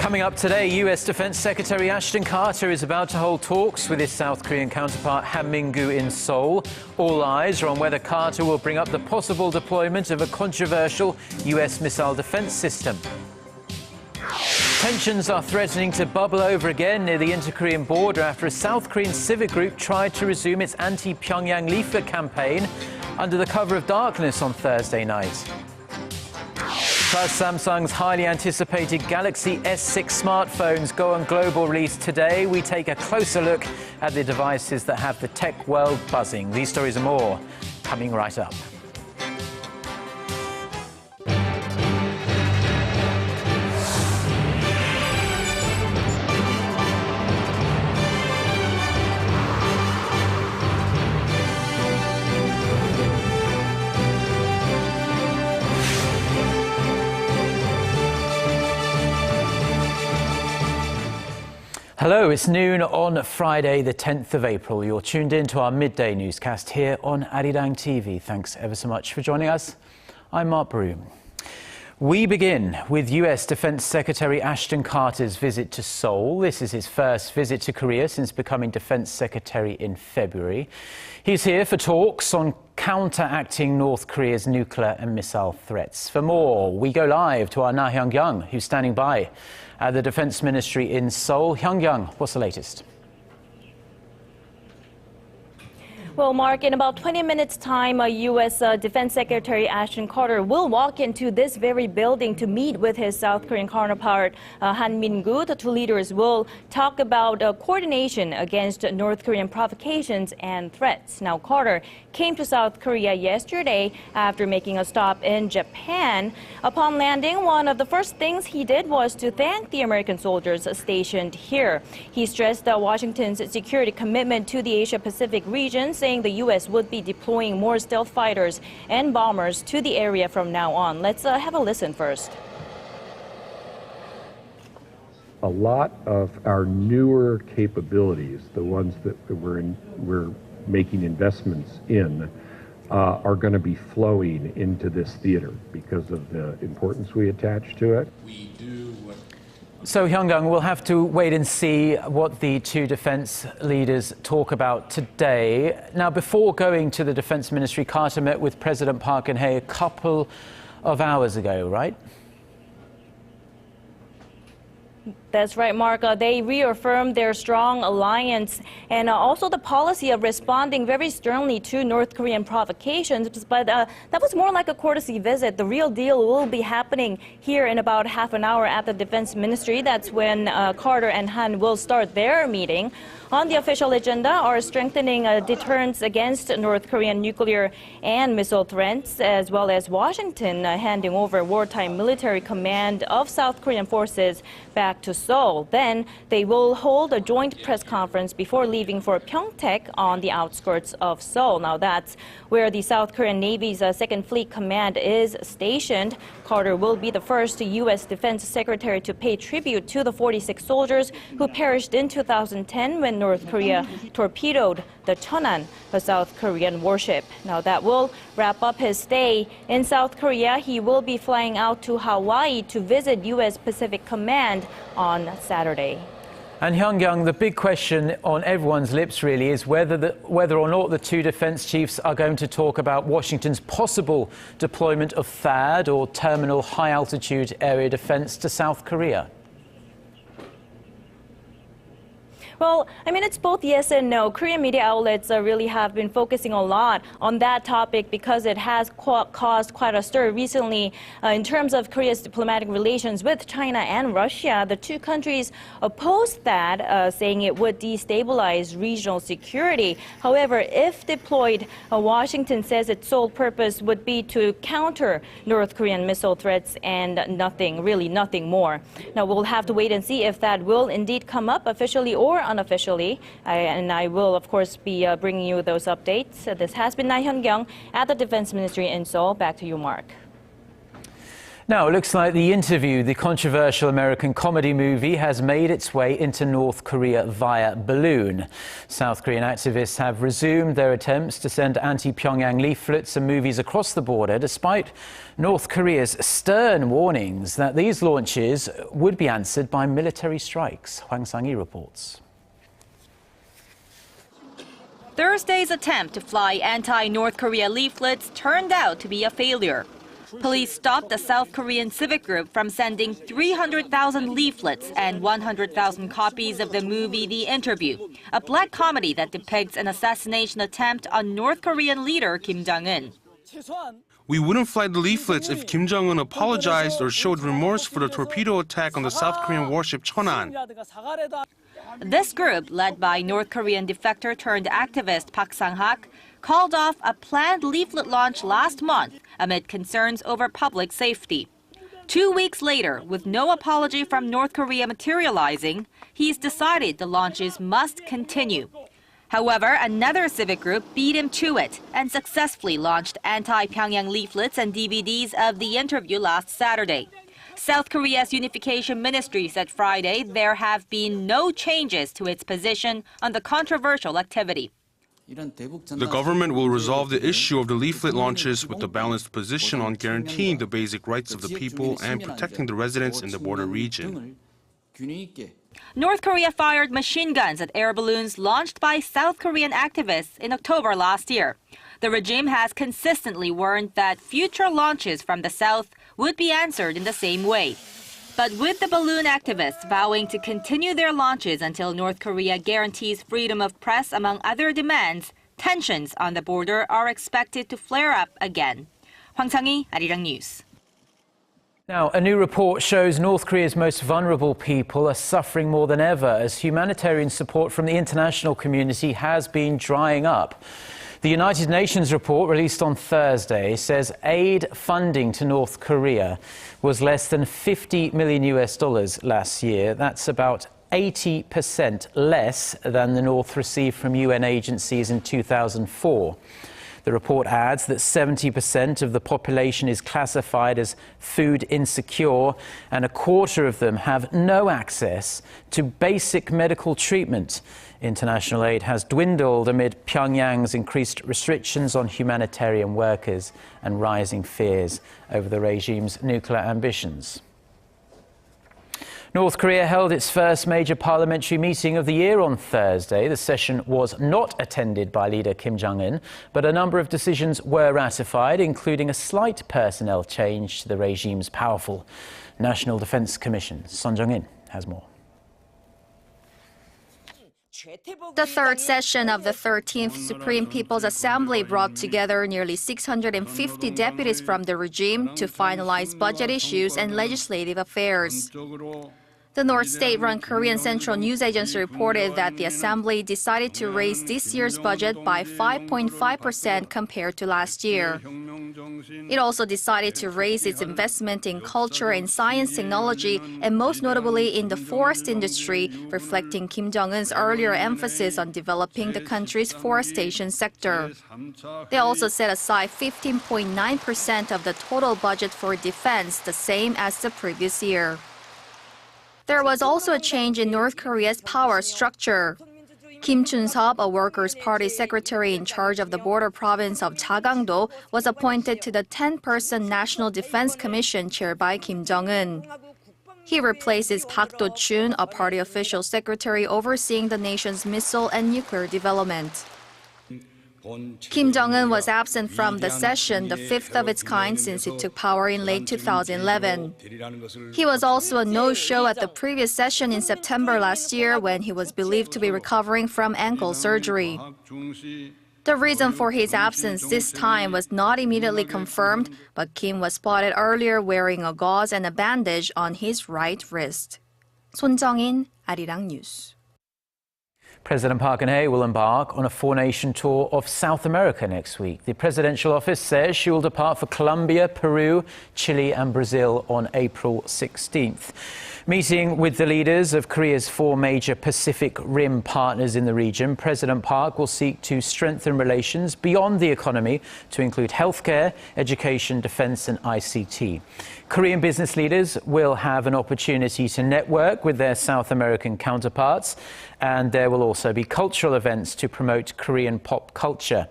Coming up today, U.S. Defense Secretary Ashton Carter is about to hold talks with his South Korean counterpart Han Min-koo in Seoul. All eyes are on whether Carter will bring up the possible deployment of a controversial U.S. missile defense system. Tensions are threatening to bubble over again near the inter-Korean border after a South Korean civic group tried to resume its anti-Pyongyang leaflet campaign under the cover of darkness on Thursday night. Plus, Samsung's highly anticipated Galaxy S6 smartphones go on global release today. We take a closer look at the devices that have the tech world buzzing. These stories and more coming right up. Hello, it's noon on Friday, the 10th of April. You're tuned in to our midday newscast here on Arirang TV. Thanks ever so much for joining us. I'm Mark Broome. We begin with U.S. Defense Secretary Ashton Carter's visit to Seoul. This is his first visit to Korea since becoming Defense Secretary in February. He's here for talks on counteracting North Korea's nuclear and missile threats. For more, we go live to our Na Hyung-kyung, who's standing by at the Defense Ministry in Seoul. Hyung-kyung, what's the latest? Well, Mark, in about 20 minutes' time, U.S. Defense Secretary Ashton Carter will walk into this very building to meet with his South Korean counterpart, Han Min-koo. The two leaders will talk about coordination against North Korean provocations and threats. Now, Carter came to South Korea yesterday after making a stop in Japan. Upon landing, one of the first things he did was to thank the American soldiers stationed here. He stressed Washington's security commitment to the Asia-Pacific region, saying the U.S. would be deploying more stealth fighters and bombers to the area from now on. Let's have a listen first. A lot of our newer capabilities, the ones that we're making investments in, are going to be flowing into this theater because of the importance we attach to it. So, Hyung-kyung, we'll have to wait and see what the two defense leaders talk about today. Now, before going to the Defense Ministry, Carter met with President Park Geun-hye a couple of hours ago, right? That's right, Mark. They reaffirmed their strong alliance and also the policy of responding very sternly to North Korean provocations. But that was more like a courtesy visit. The real deal will be happening here in about half an hour at the Defense Ministry. That's when Carter and Han will start their meeting. On the official agenda are strengthening deterrence against North Korean nuclear and missile threats, as well as Washington handing over wartime military command of South Korean forces back to Seoul. Then they will hold a joint press conference before leaving for Pyeongtaek on the outskirts of Seoul. Now that's where the South Korean Navy's Second Fleet Command is stationed. Carter will be the first U.S. Defense Secretary to pay tribute to the 46 soldiers who perished in 2010 when North Korea torpedoed the Cheonan, a South Korean warship. Now that will wrap up his stay in South Korea. He will be flying out to Hawaii to visit U.S. Pacific Command on Saturday. And Hyung-kyung, the big question on everyone's lips really is whether or not the two defense chiefs are going to talk about Washington's possible deployment of THAAD or Terminal High Altitude Area Defense to South Korea. Well, I mean, it's both yes and no. Korean media outlets really have been focusing a lot on that topic because it has caused quite a stir recently in terms of Korea's diplomatic relations with China and Russia. The two countries opposed that, saying it would destabilize regional security. However, if deployed, Washington says its sole purpose would be to counter North Korean missile threats and nothing, really nothing more. Now, we'll have to wait and see if that will indeed come up officially or unofficially, and I will, of course, be bringing you those updates. This has been Na Hyung-kyung at the Defense Ministry in Seoul. Back to you, Mark. Now, it looks like The Interview, the controversial American comedy movie, has made its way into North Korea via balloon. South Korean activists have resumed their attempts to send anti-Pyongyang leaflets and movies across the border, despite North Korea's stern warnings that these launches would be answered by military strikes. Hwang Sang-hee reports. Thursday's attempt to fly anti-North Korea leaflets turned out to be a failure. Police stopped the South Korean civic group from sending 300,000 leaflets and 100,000 copies of the movie The Interview, a black comedy that depicts an assassination attempt on North Korean leader Kim Jong-un. We wouldn't fly the leaflets if Kim Jong-un apologized or showed remorse for the torpedo attack on the South Korean warship Cheonan. This group, led by North Korean defector turned activist Park Sang-hak, called off a planned leaflet launch last month amid concerns over public safety. 2 weeks later, with no apology from North Korea materializing, he's decided the launches must continue. However, another civic group beat him to it and successfully launched anti-Pyongyang leaflets and DVDs of The Interview last Saturday. South Korea's Unification Ministry said Friday there have been no changes to its position on the controversial activity. The government will resolve the issue of the leaflet launches with a balanced position on guaranteeing the basic rights of the people and protecting the residents in the border region. North Korea fired machine guns at air balloons launched by South Korean activists in October last year. The regime has consistently warned that future launches from the south would be answered in the same way. But with the balloon activists vowing to continue their launches until North Korea guarantees freedom of press among other demands, tensions on the border are expected to flare up again. Hwang Sang-hee, Arirang News. Now, a new report shows North Korea's most vulnerable people are suffering more than ever as humanitarian support from the international community has been drying up. The United Nations report released on Thursday says aid funding to North Korea was less than $50 million last year. That's about 80% less than the North received from UN agencies in 2004. The report adds that 70% of the population is classified as food insecure, and a quarter of them have no access to basic medical treatment. International aid has dwindled amid Pyongyang's increased restrictions on humanitarian workers and rising fears over the regime's nuclear ambitions. North Korea held its first major parliamentary meeting of the year on Thursday. The session was not attended by leader Kim Jong-un, but a number of decisions were ratified, including a slight personnel change to the regime's powerful National Defense Commission. Son Jung-in has more. The third session of the 13th Supreme People's Assembly brought together nearly 650 deputies from the regime to finalize budget issues and legislative affairs. The North State-run Korean Central News Agency reported that the Assembly decided to raise this year's budget by 5.5% compared to last year. It also decided to raise its investment in culture and science technology, and most notably in the forest industry, reflecting Kim Jong-un's earlier emphasis on developing the country's forestation sector. They also set aside 15.9% of the total budget for defense, the same as the previous year. There was also a change in North Korea's power structure. Kim Chun-seop, a Workers' Party secretary in charge of the border province of Jagangdo, was appointed to the 10-person National Defense Commission chaired by Kim Jong-un. He replaces Park Do-chun, a party official secretary overseeing the nation's missile and nuclear development. Kim Jong-un was absent from the session, the fifth of its kind since he took power in late 2011. He was also a no-show at the previous session in September last year when he was believed to be recovering from ankle surgery. The reason for his absence this time was not immediately confirmed, but Kim was spotted earlier wearing a gauze and a bandage on his right wrist. Son Jung-in, Arirang News. President Park Geun-hye will embark on a four-nation tour of South America next week. The presidential office says she will depart for Colombia, Peru, Chile and Brazil on April 16th. Meeting with the leaders of Korea's four major Pacific Rim partners in the region, President Park will seek to strengthen relations beyond the economy to include healthcare, education, defense and ICT. Korean business leaders will have an opportunity to network with their South American counterparts, and there will also be cultural events to promote Korean pop culture.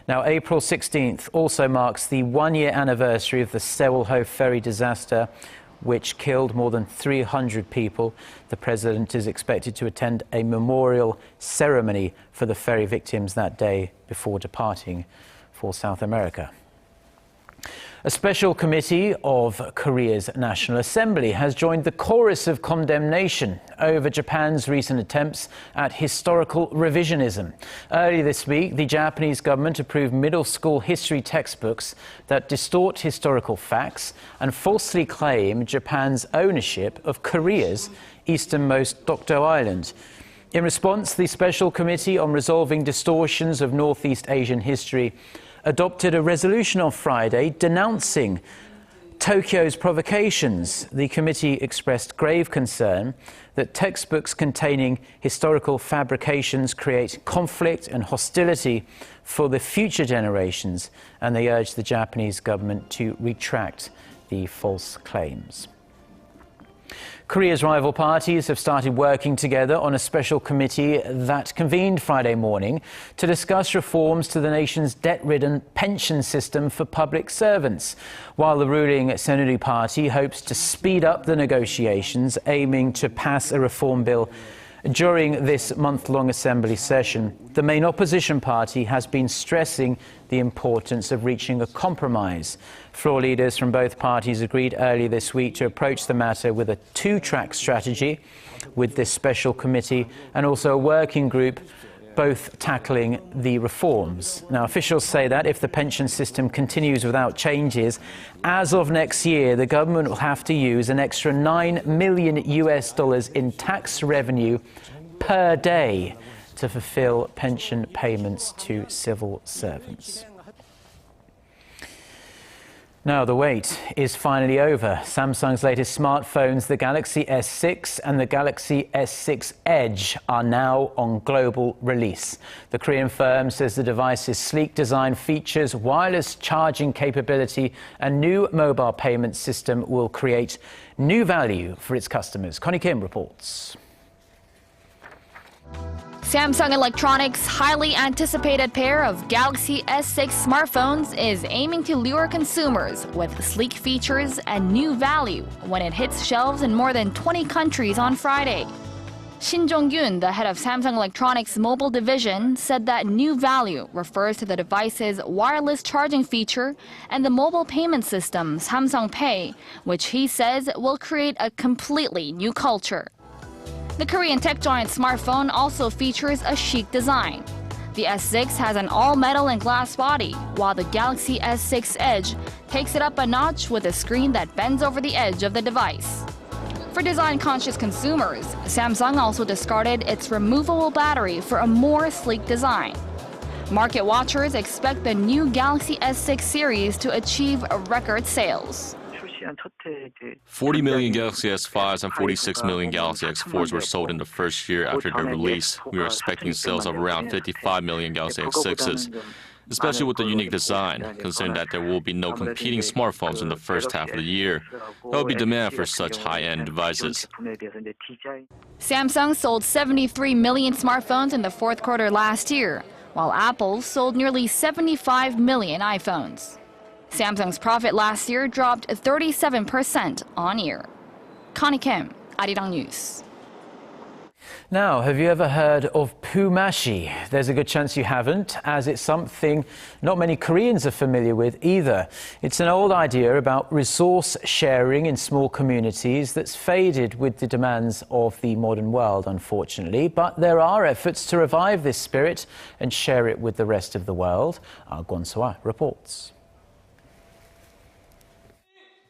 Now, April 16th also marks the one-year anniversary of the Seoul ferry disaster, which killed more than 300 people. The president is expected to attend a memorial ceremony for the ferry victims that day before departing for South America. A special committee of Korea's National Assembly has joined the chorus of condemnation over Japan's recent attempts at historical revisionism. Earlier this week, the Japanese government approved middle school history textbooks that distort historical facts and falsely claim Japan's ownership of Korea's easternmost Dokdo Island. In response, the Special Committee on Resolving Distortions of Northeast Asian History adopted a resolution on Friday denouncing Tokyo's provocations. The committee expressed grave concern that textbooks containing historical fabrications create conflict and hostility for the future generations, and they urged the Japanese government to retract the false claims. Korea's rival parties have started working together on a special committee that convened Friday morning to discuss reforms to the nation's debt-ridden pension system for public servants, while the ruling Saenuri Party hopes to speed up the negotiations, aiming to pass a reform bill during this month-long assembly session. The main opposition party has been stressing the importance of reaching a compromise. Floor leaders from both parties agreed earlier this week to approach the matter with a two-track strategy with this special committee and also a working group, both tackling the reforms. Now, officials say that if the pension system continues without changes, as of next year, the government will have to use an extra $9 million in tax revenue per day to fulfill pension payments to civil servants. Now, the wait is finally over. Samsung's latest smartphones, the Galaxy S6 and the Galaxy S6 Edge, are now on global release. The Korean firm says the device's sleek design features wireless charging capability and new mobile payment system will create new value for its customers. Connie Kim reports. Samsung Electronics' highly anticipated pair of Galaxy S6 smartphones is aiming to lure consumers with sleek features and new value when it hits shelves in more than 20 countries on Friday. Shin Jong-gyun, the head of Samsung Electronics' mobile division, said that new value refers to the device's wireless charging feature and the mobile payment system Samsung Pay, which he says will create a completely new culture. The Korean tech giant smartphone also features a chic design. The S6 has an all-metal and glass body, while the Galaxy S6 Edge takes it up a notch with a screen that bends over the edge of the device. For design-conscious consumers, Samsung also discarded its removable battery for a more sleek design. Market watchers expect the new Galaxy S6 series to achieve record sales. 40 million Galaxy S5s and 46 million Galaxy S4s were sold in the first year after their release. We are expecting sales of around 55 million Galaxy S6s, especially with the unique design, considering that there will be no competing smartphones in the first half of the year. There will be demand for such high-end devices. Samsung sold 73 million smartphones in the fourth quarter last year, while Apple sold nearly 75 million iPhones. Samsung's profit last year dropped 37% on year. Connie Kim, Arirang News. Now, have you ever heard of Pumashi? There's a good chance you haven't, as it's something not many Koreans are familiar with either. It's an old idea about resource sharing in small communities that's faded with the demands of the modern world, unfortunately. But there are efforts to revive this spirit and share it with the rest of the world. Our Gwon So-ah reports.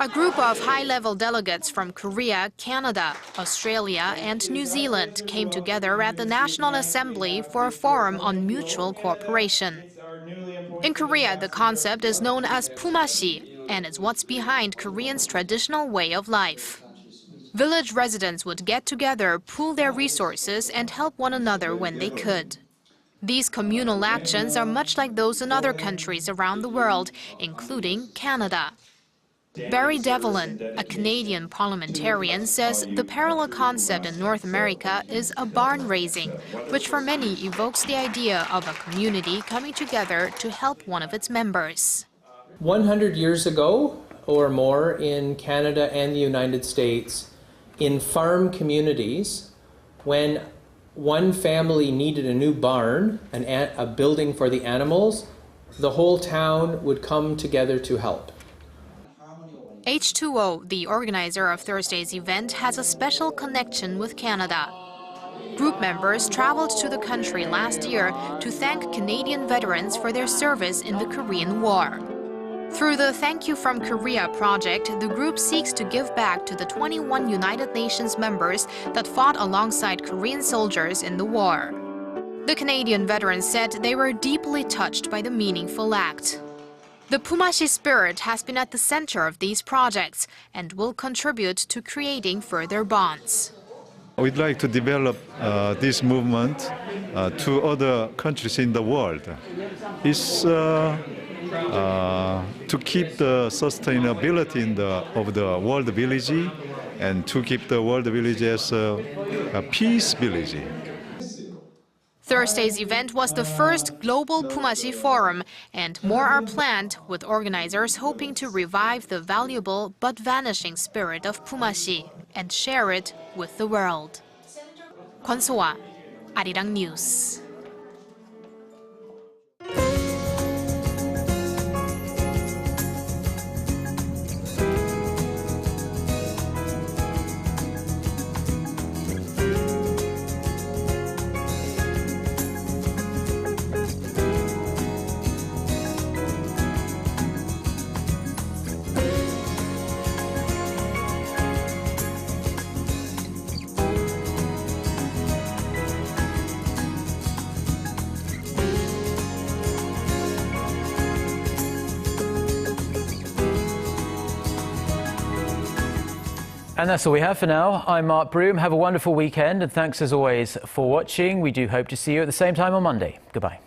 A group of high-level delegates from Korea, Canada, Australia, and New Zealand came together at the National Assembly for a forum on mutual cooperation. In Korea, the concept is known as Pumashi and is what's behind Koreans' traditional way of life. Village residents would get together, pool their resources, and help one another when they could. These communal actions are much like those in other countries around the world, including Canada. Barry Devlin, a Canadian parliamentarian, says the parallel concept in North America is a barn raising, which for many evokes the idea of a community coming together to help one of its members. 100 years ago or more in Canada and the United States, in farm communities, when one family needed a new barn, a building for the animals, the whole town would come together to help. H2O, the organizer of Thursday's event, has a special connection with Canada. Group members traveled to the country last year to thank Canadian veterans for their service in the Korean War. Through the Thank You from Korea project, the group seeks to give back to the 21 United Nations members that fought alongside Korean soldiers in the war. The Canadian veterans said they were deeply touched by the meaningful act. The Pumashi spirit has been at the center of these projects and will contribute to creating further bonds. We'd like to develop this movement to other countries in the world. It's to keep the sustainability of the world village and to keep the world village as a peace village. Thursday's event was the first global Pumashi forum, and more are planned, with organizers hoping to revive the valuable but vanishing spirit of Pumashi and share it with the world. Kwon So-ah, Arirang News. And that's all we have for now. I'm Mark Broome. Have a wonderful weekend, and thanks as always for watching. We do hope to see you at the same time on Monday. Goodbye.